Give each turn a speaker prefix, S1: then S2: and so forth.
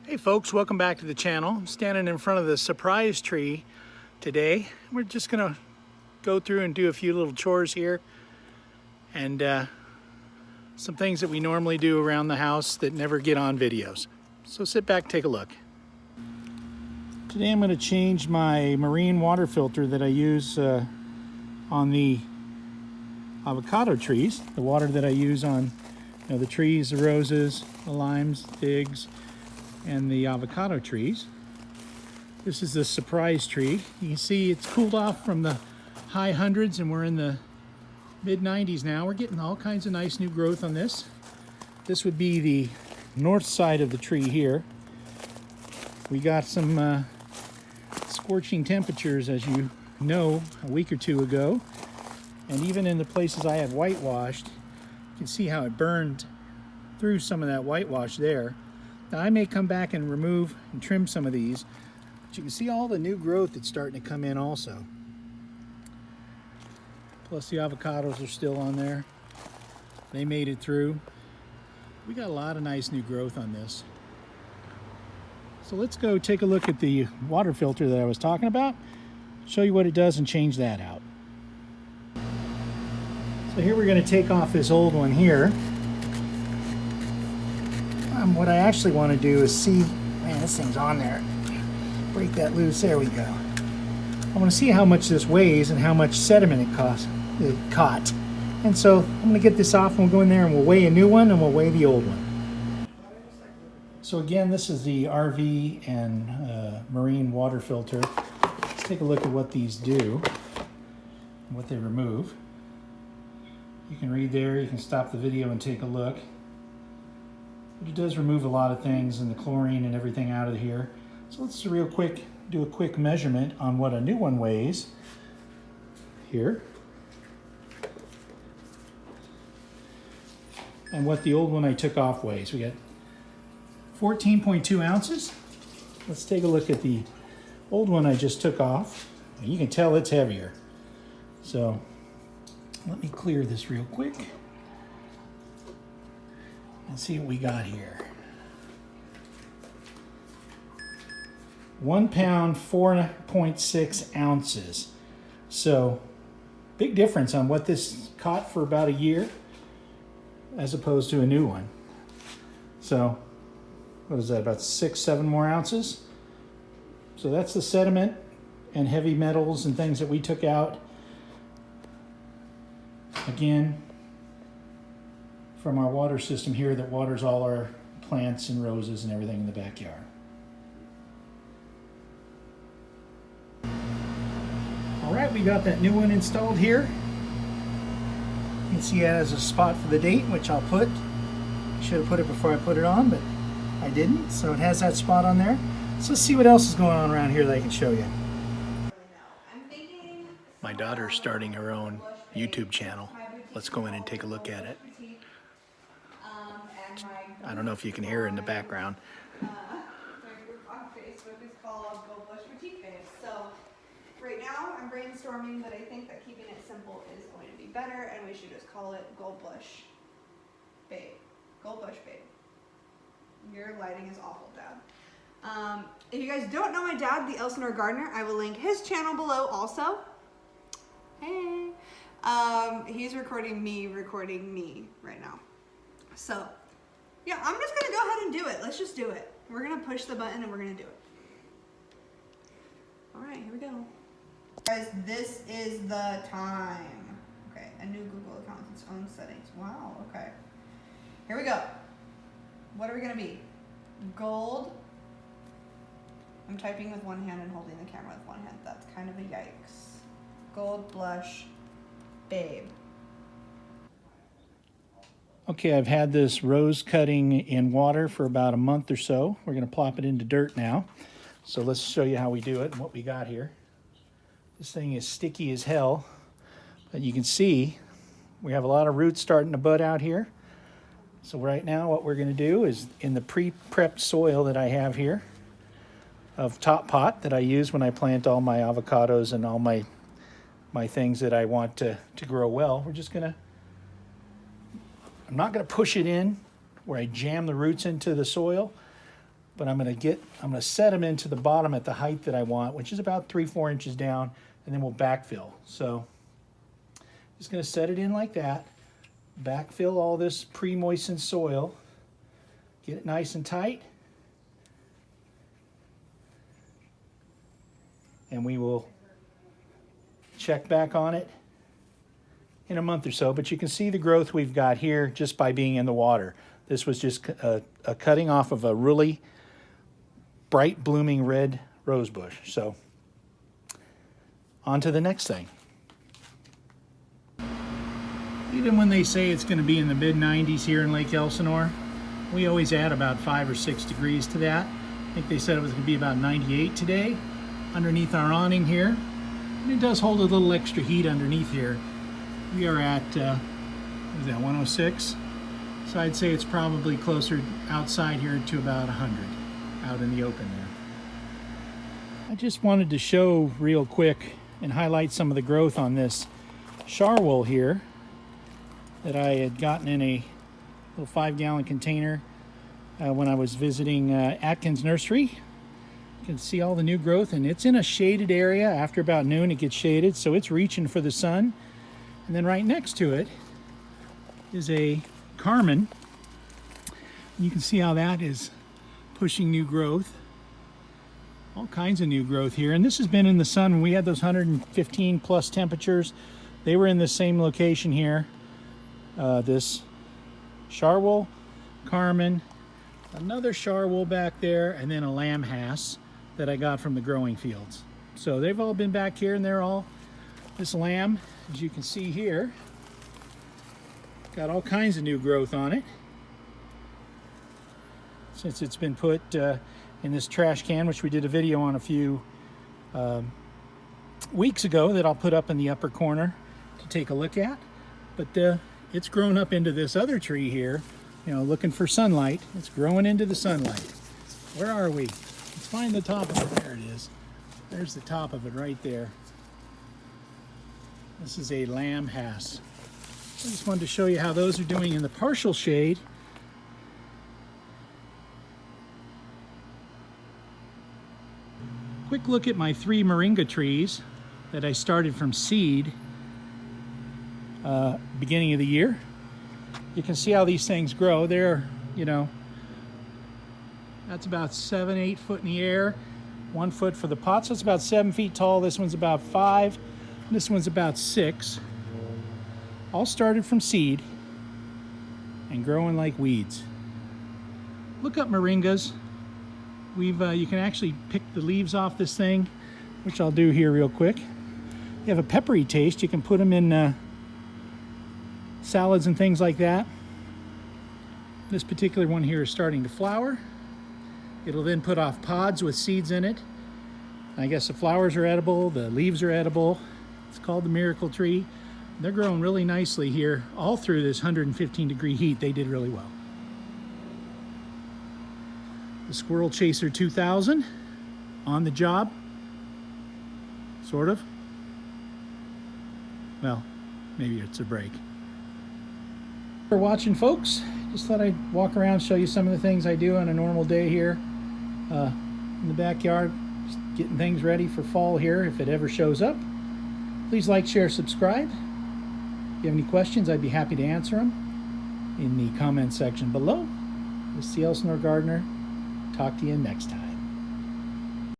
S1: Hey folks, welcome back to the channel. I'm standing in front of the surprise tree today. We're just gonna go through and do a few little chores here and some things that we normally do around the house that never get on videos. So sit back, take a look. Today I'm going to change my marine water filter that I use on the avocado trees. The water that I use on the trees, the roses, the limes, figs, and the avocado trees. This is the surprise tree. You can see it's cooled off from the high hundreds and we're in the mid 90s now. We're getting all kinds of nice new growth on this. This would be the north side of the tree here. We got some scorching temperatures, as you know, a week or two ago. And even in the places I had whitewashed, you can see how it burned through some of that whitewash there. Now I may come back and remove and trim some of these, but you can see all the new growth that's starting to come in also. Plus the avocados are still on there. They made it through. We got a lot of nice new growth on this. So let's go take a look at the water filter that I was talking about, show you what it does and change that out. So here we're going to take off this old one here. What I actually want to do is see, man, this thing's on there. Break that loose, there we go. I want to see how much this weighs and how much sediment it caught. And so I'm going to get this off and we'll go in there and we'll weigh a new one and we'll weigh the old one. So again, this is the RV and marine water filter. Let's take a look at what these do and what they remove. You can read there, you can stop the video and take a look. But it does remove a lot of things and the chlorine and everything out of here. So let's do a quick measurement on what a new one weighs here. And what the old one I took off weighs. We got 14.2 ounces. Let's take a look at the old one I just took off. You can tell it's heavier. So let me clear this real quick. Let's see what we got here. 1 pound, 4.6 ounces. So big difference on what this caught for about a year as opposed to a new one. So what is that, about 6-7 more ounces? So that's the sediment and heavy metals and things that we took out. Again, from our water system here that waters all our plants and roses and everything in the backyard. All right, we got that new one installed here. You can see it has a spot for the date, which I'll put. I should have put it before I put it on, but I didn't. So it has that spot on there. So let's see what else is going on around here that I can show you. My daughter's starting her own YouTube channel. Let's go in and take a look at it. I don't know if you can hear her in the background.
S2: My group on Facebook is called Go Bush Boutique Babes. So right now I'm brainstorming, but I think that keeping it simple is going to be better, and we should just call it Go Bush Babe. Go Bush Babe. Your lighting is awful, Dad. If you guys don't know my dad, the Elsinore Gardener, I will link his channel below also. Hey. He's recording me right now. So yeah, I'm just gonna go ahead and do it. Let's just do it. We're gonna push the button and we're gonna do it. All right, here we go. Guys, this is the time. Okay, a new Google account with its own settings. Wow, okay. Here we go. What are we gonna be? Gold. I'm typing with one hand and holding the camera with one hand. That's kind of a yikes. Gold blush babe.
S1: Okay, I've had this rose cutting in water for about a month or so. We're going to plop it into dirt now. So let's show you how we do it and what we got here. This thing is sticky as hell, but you can see we have a lot of roots starting to bud out here. So right now what we're going to do is in the pre-prepped soil that I have here of Top Pot that I use when I plant all my avocados and all my things that I want to grow well, we're just going to I'm not going to push it in where I jam the roots into the soil. but I'm gonna set them into the bottom at the height that I want, which is about 3-4 inches down, and then we'll backfill. So just gonna set it in like that, backfill all this pre-moistened soil, get it nice and tight, and we will check back on it in a month or so. But you can see the growth we've got here just by being in the water. This was just a cutting off of a really bright blooming red rose bush. So on to the next thing. Even when they say it's going to be in the mid-90s here in Lake Elsinore, we always add about 5 or 6 degrees to that. I think they said it was going to be about 98 today underneath our awning here. And it does hold a little extra heat underneath here. We are at, what is that, 106? So I'd say it's probably closer outside here to about 100 out in the open there. I just wanted to show real quick and highlight some of the growth on this charwool here that I had gotten in a little 5-gallon container when I was visiting Atkins Nursery. You can see all the new growth, and it's in a shaded area. After about noon it gets shaded, so it's reaching for the sun. And then right next to it is a Carmen. You can see how that is pushing new growth. All kinds of new growth here. And this has been in the sun when we had those 115 plus temperatures. They were in the same location here. This charwool, Carmen, another charwool back there, and then a lamb hass that I got from the growing fields. So they've all been back here, and they're all, this lamb, as you can see here, got all kinds of new growth on it since it's been put in this trash can, which we did a video on a few weeks ago that I'll put up in the upper corner to take a look at. But it's grown up into this other tree here, you know, looking for sunlight. It's growing into the sunlight. Where are we? Let's find the top of it. There it is. There's the top of it right there. This is a lamb hass. I just wanted to show you how those are doing in the partial shade. Quick look at my 3 Moringa trees that I started from seed beginning of the year. You can see how these things grow. They're, you know, that's about 7-8 foot in the air, 1 foot for the pot, so it's about 7 feet tall. This one's about 5, and this one's about 6. All started from seed and growing like weeds. Look up moringas. You can actually pick the leaves off this thing, which I'll do here real quick. They have a peppery taste. You can put them in salads and things like that. This particular one here is starting to flower. It'll then put off pods with seeds in it. I guess the flowers are edible, the leaves are edible. It's called the miracle tree. They're growing really nicely here all through this 115-degree heat. They did really well. The Squirrel Chaser 2000 on the job, sort of. Well, maybe it's a break. For watching, folks. Just thought I'd walk around, show you some of the things I do on a normal day here in the backyard, just getting things ready for fall here if it ever shows up. Please like, share, subscribe. If you have any questions, I'd be happy to answer them in the comment section below. This is the Elsinore Gardener. Talk to you next time.